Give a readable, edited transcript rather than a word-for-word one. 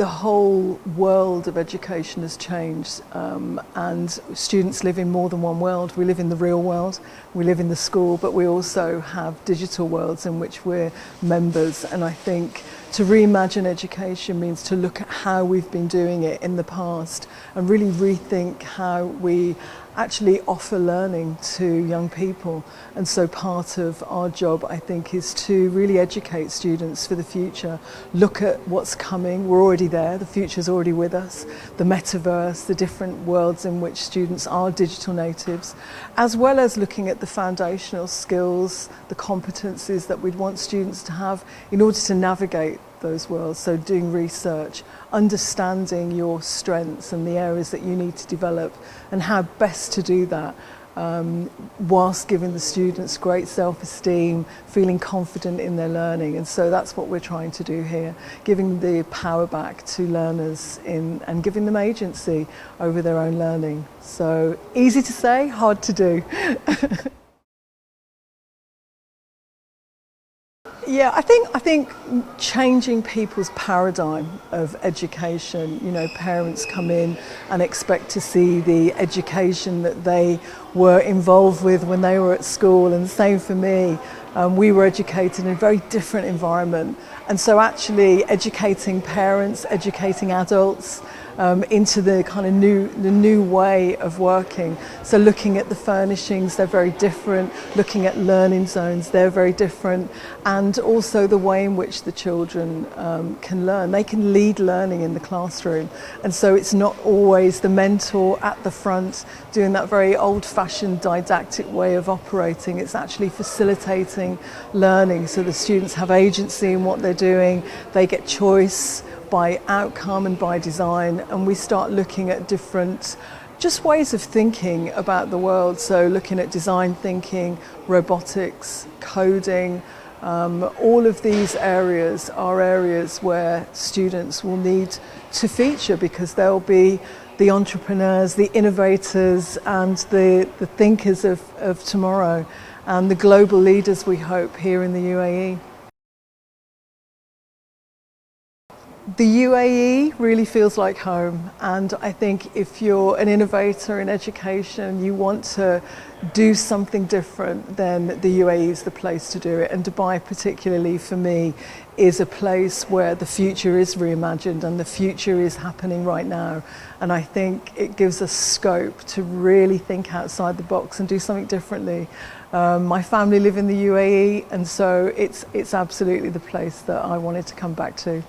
the whole world of education has changed, and students live in more than one world. We live in the real world, we live in the school, but we also have digital worlds in which we're members. And I think to reimagine education means to look at how we've been doing it in the past and really rethink how we actually offer learning to young people. And so part of our job, I think, is to really educate students for the future, look at what's coming. We're already there, the future's already with us, the metaverse, the different worlds in which students are digital natives, as well as looking at the foundational skills, the competencies that we'd want students to have in order to navigate those worlds. So doing research, understanding your strengths and the areas that you need to develop and how best to do that, whilst giving the students great self-esteem, feeling confident in their learning. And so that's what we're trying to do here, giving the power back to learners and giving them agency over their own learning. So easy to say, hard to do. Yeah, I think changing people's paradigm of education. You know, parents come in and expect to see the education that they were involved with when they were at school, and the same for me. We were educated in a very different environment, and so actually educating parents, educating adults into the kind of new way of working. So looking at the furnishings, they're very different. Looking at learning zones, they're very different. And also the way in which the children can learn. They can lead learning in the classroom. And so it's not always the mentor at the front doing that very old-fashioned didactic way of operating. It's actually facilitating learning. So the students have agency in what they're doing. They get choice by outcome and by design, and we start looking at different just ways of thinking about the world. So looking at design thinking, robotics, coding, all of these areas are areas where students will need to feature, because they'll be the entrepreneurs, the innovators and the thinkers of tomorrow, and the global leaders, we hope, here in the UAE. The UAE really feels like home, and I think if you're an innovator in education, you want to do something different, then the UAE is the place to do it. And Dubai, particularly for me, is a place where the future is reimagined and the future is happening right now. And I think it gives us scope to really think outside the box and do something differently. My family live in the UAE, and so it's absolutely the place that I wanted to come back to.